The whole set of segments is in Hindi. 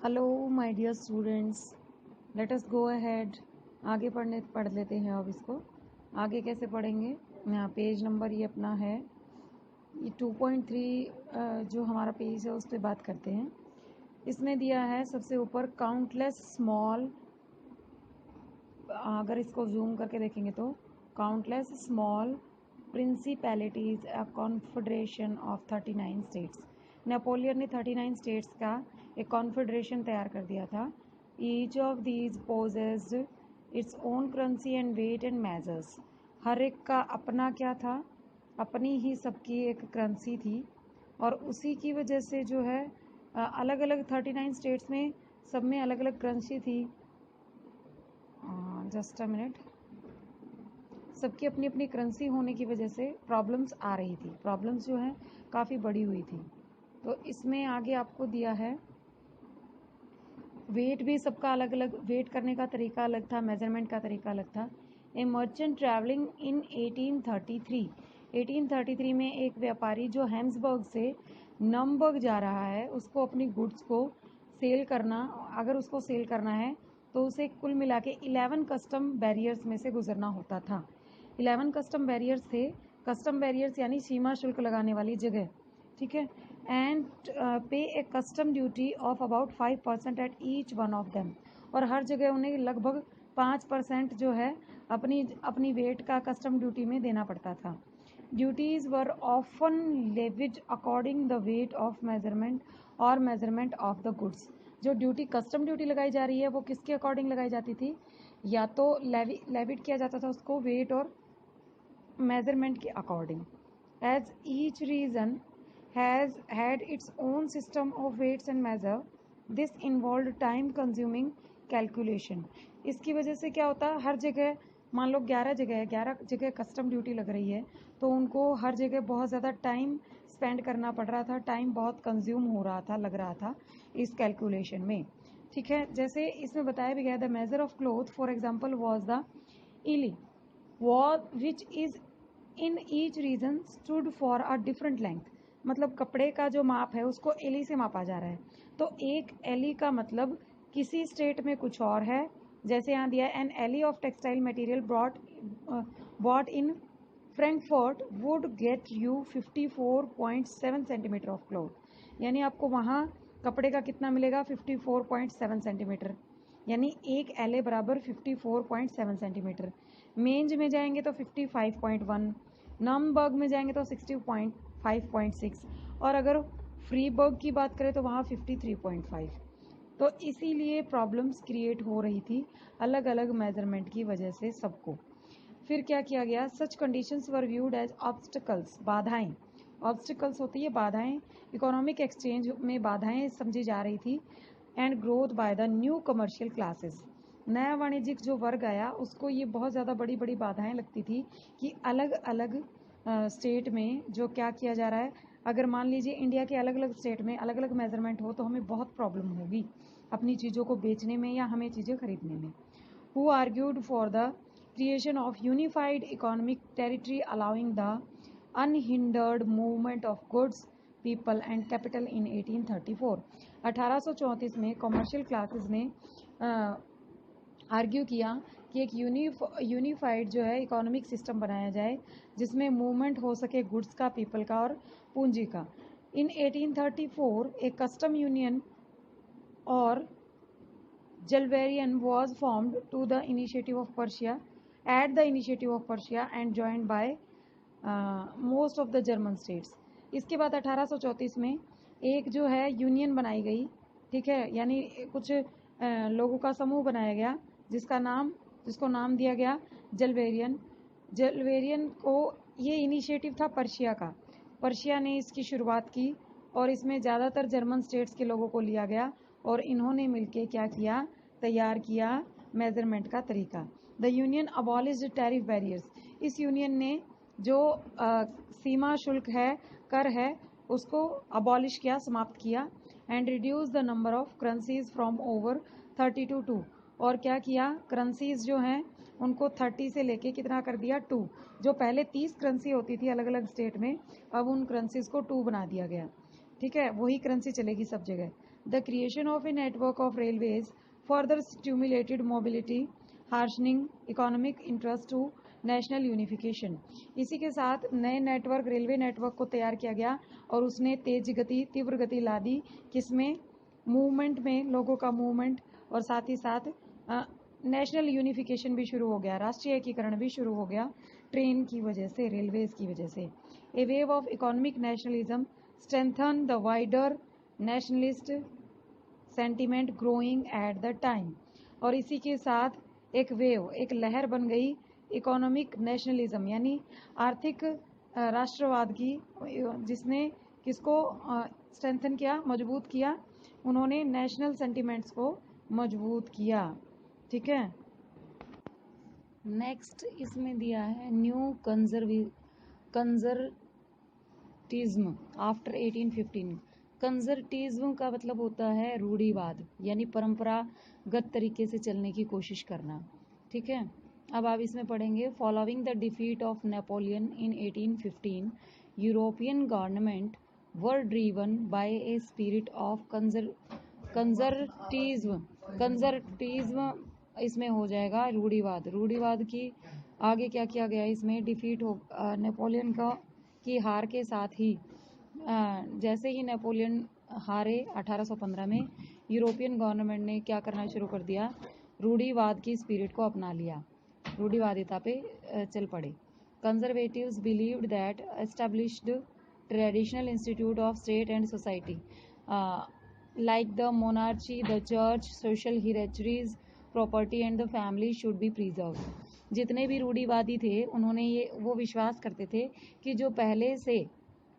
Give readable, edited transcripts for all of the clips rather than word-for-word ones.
Hello my dear students, let us go ahead. आगे पढ़ लेते हैं। अब इसको आगे कैसे पढ़ेंगे? यहाँ पेज नंबर ये अपना है, ये 2.3 जो हमारा पेज है उस पर बात करते हैं। इसमें दिया है सबसे ऊपर काउंटलेस स्मॉल, अगर इसको जूम करके देखेंगे तो countless small principalities a confederation of 39 states. Napoleon ने 39 स्टेट्स का एक कॉन्फेडरेशन तैयार कर दिया था। Each of these possessed its own currency and weight and measures. हर एक का अपना क्या था, अपनी ही सबकी एक करेंसी थी, और उसी की वजह से जो है अलग अलग 39 स्टेट्स में सब में अलग अलग करेंसी थी। Just a minute. सबकी अपनी अपनी करेंसी होने की वजह से प्रॉब्लम्स आ रही थी, प्रॉब्लम्स जो हैं काफ़ी बड़ी हुई थी। तो इसमें आगे आपको दिया है वेट भी सबका अलग अलग, वेट करने का तरीका अलग था, मेजरमेंट का तरीका अलग था। ए मर्चेंट ट्रैवलिंग इन 1833 में एक व्यापारी जो हैम्सबर्ग से नमबर्ग जा रहा है, उसको अपनी गुड्स को सेल करना, अगर उसको सेल करना है तो उसे कुल मिला के 11 कस्टम बैरियर्स में से गुजरना होता था। 11 कस्टम बैरियर्स थे। कस्टम बैरियर्स यानी सीमा शुल्क लगाने वाली जगह, ठीक है। एंड पे ए custom duty of about 5% at each one of them. और हर जगह उन्हें लगभग 5% जो है अपनी अपनी वेट का कस्टम ड्यूटी में देना पड़ता था। Duties were often levied according the weight of measurement और मेजरमेंट ऑफ द गुड्स। जो ड्यूटी कस्टम ड्यूटी लगाई जा रही है वो किसके अकॉर्डिंग लगाई जाती थी? या तो लेविड किया जाता था उसको वेट और मेजरमेंट के according. As each region has had its own system of weights and measure. This involved time consuming calculation. इसकी वजह से क्या होता है, हर जगह मान लो 11 जगह है, 11 जगह कस्टम ड्यूटी लग रही है, तो उनको हर जगह बहुत ज़्यादा टाइम स्पेंड करना पड़ रहा था, टाइम बहुत कंज्यूम हो रहा था, लग रहा था इस कैलकुलेशन में, ठीक है। जैसे इसमें बताया भी गया, the measure of cloth for example was the elle was which is in each region stood for a different length. मतलब कपड़े का जो माप है उसको एली से मापा जा रहा है, तो एक एली का मतलब किसी स्टेट में कुछ और है। जैसे यहाँ दिया, an ell of textile material bought in Frankfurt would get you 54.7 centimetres of cloth. यानी आपको वहाँ कपड़े का कितना मिलेगा? 54.7 सेंटीमीटर, यानी एक एले बराबर 54.7 सेंटीमीटर। मेंज में जाएंगे तो 55.1, नमबर्ग में जाएंगे तो 60.5.6, और अगर फ्रीबर्ग की बात करें तो वहाँ 53.5। तो इसीलिए प्रॉब्लम्स क्रिएट हो रही थी अलग अलग मेजरमेंट की वजह से सबको। फिर क्या किया गया? Such conditions were viewed as obstacles, बाधाएं। ऑब्स्टिकल्स होती है बाधाएं, इकोनॉमिक एक्सचेंज में बाधाएं समझी जा रही थी। And growth by the new commercial classes, नया वाणिज्यिक जो वर्ग आया उसको ये बहुत ज़्यादा बड़ी बड़ी बाधाएं लगती थी कि अलग अलग स्टेट में जो क्या किया जा रहा है, अगर मान लीजिए इंडिया के अलग अलग स्टेट में अलग अलग मेजरमेंट हो तो हमें बहुत प्रॉब्लम होगी अपनी चीज़ों को बेचने में या हमें चीज़ें खरीदने में। Who argued for the creation of unified economic territory allowing the unhindered movement of goods, people and capital in 1834। 1834 में कॉमर्शियल क्लासेस ने आर्ग्यू किया कि एक यूनिफाइड जो है इकोनॉमिक सिस्टम बनाया जाए जिसमें मूवमेंट हो सके गुड्स का, पीपल का और पूंजी का। इन 1834 एक कस्टम यूनियन और Jalbarian was formed to the initiative of Persia, at the initiative of Persia and joined by most of the German states। इसके बाद 1834 में एक जो है यूनियन बनाई गई, ठीक है, यानी कुछ लोगों का समूह बनाया गया जिसको नाम दिया गया जलवेरियन। जलवेरियन को ये इनिशिएटिव था पर्शिया का, पर्शिया ने इसकी शुरुआत की और इसमें ज़्यादातर जर्मन स्टेट्स के लोगों को लिया गया और इन्होंने मिलके क्या किया? तैयार किया मेजरमेंट का तरीका। The union abolished tariff barriers, इस यूनियन ने जो सीमा शुल्क है, कर है, उसको अबॉलिश किया, समाप्त किया। And reduce the number of currencies from over 30 to 2, और क्या किया? करेंसीज जो हैं उनको 30 से लेके कितना कर दिया? 2। जो पहले 30 करेंसी होती थी अलग अलग स्टेट में, अब उन करेंसीज को 2 बना दिया गया। ठीक है, वही करेंसी चलेगी सब जगह। The creation of a network of railways further stimulated mobility, harnessing economic interest to national unification. इसी के साथ नए नेटवर्क, रेलवे नेटवर्क को तैयार किया गया और उसने तेज गति, तीव्र गति ला दी किसमें, मूवमेंट में, लोगों का मूवमेंट, और साथ ही साथ नेशनल यूनिफिकेशन भी शुरू हो गया, राष्ट्रीय एकीकरण भी शुरू हो गया ट्रेन की वजह से, रेलवेज की वजह से। A wave of economic nationalism strengthen the wider nationalist sentiment growing at the time. और इसी के साथ एक वेव, एक लहर बन गई इकोनॉमिक नेशनलिज्म यानी आर्थिक राष्ट्रवाद की, जिसने किसको स्ट्रेंथन किया, मजबूत किया, उन्होंने नेशनल सेंटिमेंट्स को मजबूत किया। ठीक है, नेक्स्ट इसमें दिया है न्यू कंजर्वेटिज्म आफ्टर 1815। कंजर्वेटिज्म का मतलब होता है रूढ़िवाद, यानी परंपरागत तरीके से चलने की कोशिश करना। ठीक है, अब आप इसमें पढ़ेंगे, following the defeat of Napoleon in 1815 European government were driven bye a spirit of conservatism इसमें हो जाएगा रूढ़िवाद। रूढ़िवाद की आगे क्या किया गया, इसमें डिफीट हो नेपोलियन की हार के साथ ही जैसे ही नेपोलियन हारे 1815 में, यूरोपियन गवर्नमेंट ने क्या करना शुरू कर दिया, रूढ़िवाद की स्पिरिट को अपना लिया, रूढ़िवादिता पे चल पड़े। Conservatives believed that established traditional institute of state and society like the monarchy, the church, social hierarchies, property and the family should be preserved. जितने भी रूढ़िवादी थे उन्होंने वो विश्वास करते थे कि जो पहले से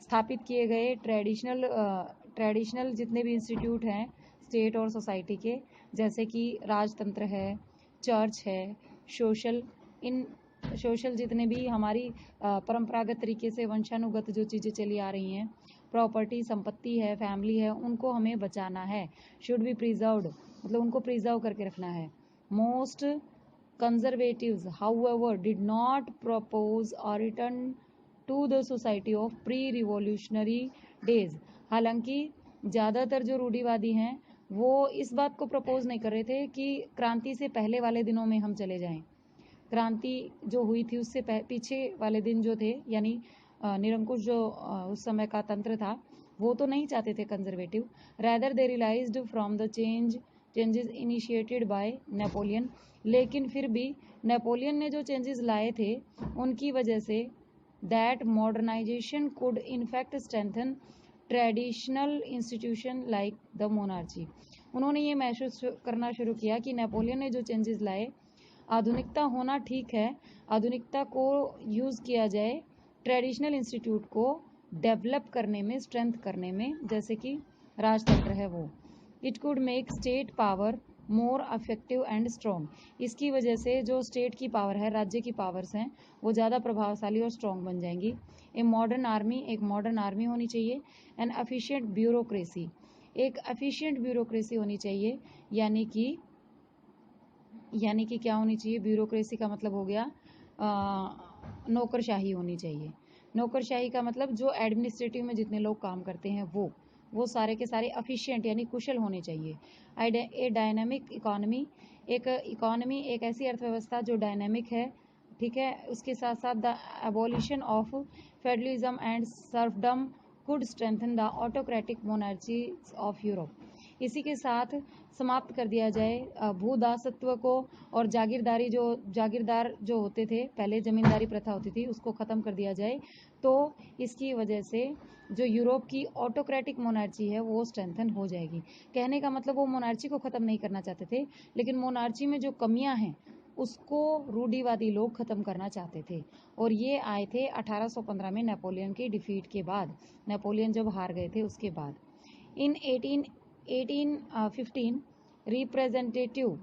स्थापित किए गए ट्रेडिशनल जितने भी इंस्टीट्यूट हैं स्टेट और सोसाइटी के, जैसे कि राजतंत्र है, चर्च है, सोशल जितने भी हमारी परंपरागत तरीके से वंशानुगत जो चीज़ें चली आ रही हैं, प्रॉपर्टी संपत्ति है, फैमिली है, उनको हमें बचाना है। शुड बी प्रिजर्व्ड मतलब उनको प्रिजर्व करके रखना है। Most conservatives however did not propose or return to the society of pre revolutionary days. हालांकि ज़्यादातर जो रूढ़िवादी हैं वो इस बात को प्रपोज नहीं कर रहे थे कि क्रांति से पहले वाले दिनों में हम चले जाएं। क्रांति जो हुई थी उससे पीछे वाले दिन जो थे, यानी निरंकुश जो उस समय का तंत्र था, वो तो नहीं चाहते थे conservative. Rather they realised from the changes initiated by Napoleon. लेकिन फिर भी नेपोलियन ने जो चेंजेस लाए थे उनकी वजह से that modernisation could in fact strengthen traditional institution like the monarchy. उन्होंने ये महसूस करना शुरू किया कि नेपोलियन ने जो चेंजेस लाए, आधुनिकता होना ठीक है, आधुनिकता को यूज़ किया जाए ट्रेडिशनल इंस्टीट्यूट को डेवलप करने में, स्ट्रेंथ करने में, जैसे कि राजतंत्र है वो। It could make state power more effective and strong. इसकी वजह से जो स्टेट की पावर है, राज्य की पावर्स हैं, वो ज़्यादा प्रभावशाली और स्ट्रॉन्ग बन जाएंगी। एक मॉडर्न आर्मी होनी चाहिए। एन एफिशिएंट ब्यूरोक्रेसी, एक एफिशिएंट ब्यूरोक्रेसी होनी चाहिए, यानी कि क्या होनी चाहिए, ब्यूरोक्रेसी का मतलब हो गया नौकरशाही होनी चाहिए। नौकरशाही का मतलब जो एडमिनिस्ट्रेटिव में जितने लोग काम करते हैं वो सारे के सारे एफिशिएंट यानी कुशल होने चाहिए। ए डायनामिक इकोनॉमी, एक ऐसी अर्थव्यवस्था जो डायनामिक है, ठीक है। उसके साथ साथ the abolition of federalism and serfdom could strengthen the autocratic monarchies of Europe. इसी के साथ समाप्त कर दिया जाए भूदासत्व को और जागीरदार जो होते थे, पहले जमींदारी प्रथा होती थी, उसको ख़त्म कर दिया जाए। तो इसकी वजह से जो यूरोप की ऑटोक्रेटिक मोनार्ची है वो स्ट्रेंथन हो जाएगी। कहने का मतलब वो मोनार्ची को ख़त्म नहीं करना चाहते थे, लेकिन मोनार्ची में जो कमियां हैं उसको रूढ़िवादी लोग ख़त्म करना चाहते थे। और ये आए थे 1815 में नेपोलियन की डिफीट के बाद, नेपोलियन जब हार गए थे उसके बाद। इन 1815 representative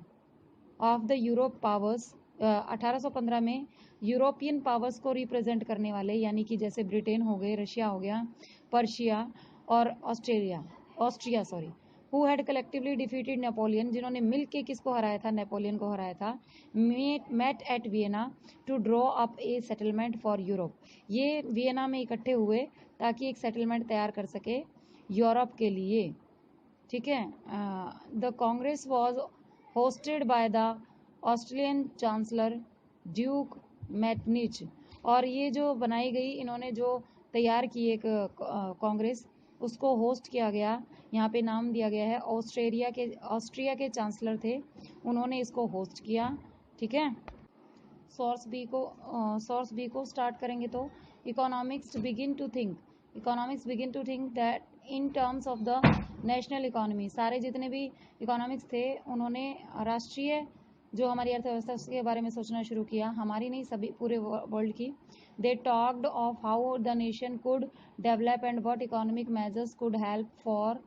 of the Europe powers, 1815 में यूरोपियन पावर्स को रिप्रेजेंट करने वाले, यानी कि जैसे ब्रिटेन हो गए, रशिया हो गया, पर्शिया और Austria who had collectively defeated Napoleon, जिन्होंने मिल के किसको हराया था, नेपोलियन को हराया था, met at Vienna to draw up a settlement for Europe. ये वियना में इकट्ठे हुए ताकि एक सेटलमेंट तैयार कर सके यूरोप के लिए। ठीक है। The Congress was hosted by the Australian chancellor duke Metternich. और ये जो बनाई गई, इन्होंने जो तैयार की एक कांग्रेस, उसको होस्ट किया गया, यहाँ पे नाम दिया गया है ऑस्ट्रिया के चांसलर थे, उन्होंने इसको होस्ट किया। ठीक है। सोर्स बी को स्टार्ट करेंगे तो economics begin to think that in terms of the national economy. सारे जितने भी इकोनॉमिक्स थे उन्होंने राष्ट्रीय जो हमारी अर्थव्यवस्था उसके बारे में सोचना शुरू किया, हमारी नहीं, सभी पूरे वर्ल्ड की। They talked of how the nation could develop and what economic measures could help for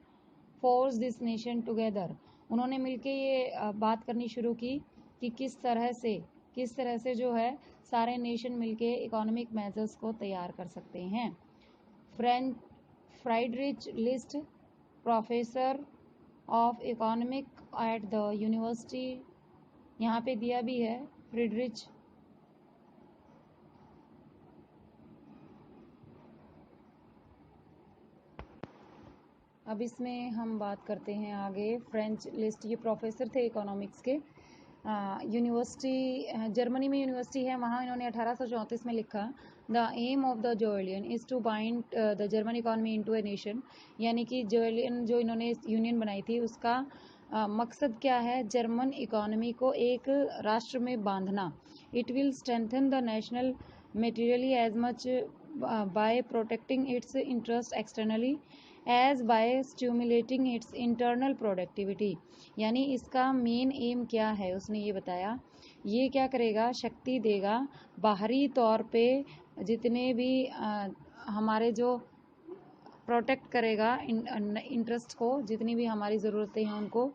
force this nation together. उन्होंने मिलके ये बात करनी शुरू की कि किस तरह से जो है सारे नेशन मिलके इकोनॉमिक मेजर्स को तैयार कर सकते हैं। Friedrich List, professor of economic at the university, यहाँ पे दिया भी है फ्रीडरिच। अब इसमें हम बात करते हैं आगे। फ्रेंच लिस्ट, ये प्रोफेसर थे इकोनॉमिक्स के। यूनिवर्सिटी, जर्मनी में यूनिवर्सिटी है, वहाँ इन्होंने 1834 में लिखा, the aim of the Zollverein is to bind the German economy into a nation. यानी कि जोएलियन जो इन्होंने यूनियन बनाई थी उसका मकसद क्या है, जर्मन इकोनॉमी को एक राष्ट्र में बांधना। It will strengthen the national materially as much by protecting its interest externally as by stimulating its internal productivity. यानी इसका मेन एम क्या है, उसने ये बताया, ये क्या करेगा, शक्ति देगा बाहरी तौर पे जितने भी हमारे जो प्रोटेक्ट करेगा इंटरेस्ट को, जितनी भी हमारी ज़रूरतें हैं उनको,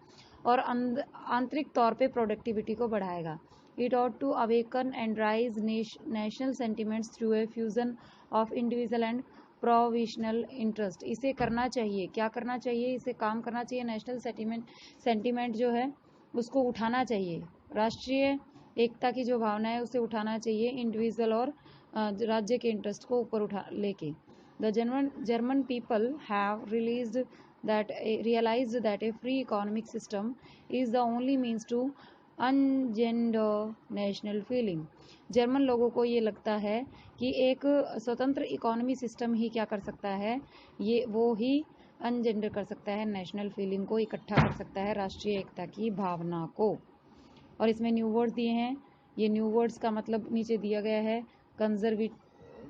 और आंतरिक तौर पे प्रोडक्टिविटी को बढ़ाएगा। It ought to awaken and raise national sentiments through a fusion of individual and provincial interest. इसे करना चाहिए, क्या करना चाहिए, इसे काम करना चाहिए, नेशनल सेंटिमेंट जो है उसको उठाना चाहिए, राष्ट्रीय एकता की जो भावना है उसे उठाना चाहिए, इंडिविजुअल और राज्य के इंटरेस्ट को ऊपर उठा लेके। The German people have realized that a free economic system is the only means to engender national feeling. German लोगों को ये लगता है कि एक स्वतंत्र इकोनॉमी सिस्टम ही क्या कर सकता है, ये वो ही अनजेंडर कर सकता है नेशनल फीलिंग को, इकट्ठा कर सकता है राष्ट्रीय एकता की भावना को। और इसमें न्यू वर्ड्स दिए हैं, ये न्यू वर्ड्स का मतलब नीचे दिया गया है।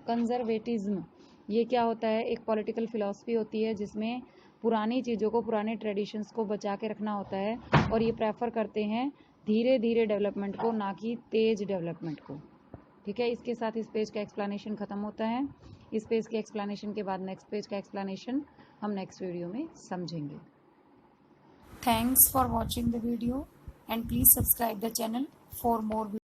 कंजर्वेटिज्म, ये क्या होता है, एक पॉलिटिकल फिलॉसफी होती है जिसमें पुरानी चीज़ों को, पुराने ट्रेडिशंस को बचा के रखना होता है, और ये प्रेफर करते हैं धीरे धीरे डेवलपमेंट को, ना कि तेज डेवलपमेंट को। ठीक है। इसके साथ इस पेज का एक्सप्लेनेशन ख़त्म होता है। इस पेज के एक्सप्लेनेशन के बाद नेक्स्ट पेज का एक्सप्लेनेशन हम नेक्स्ट वीडियो में समझेंगे। Thanks for watching the video and please subscribe the channel for more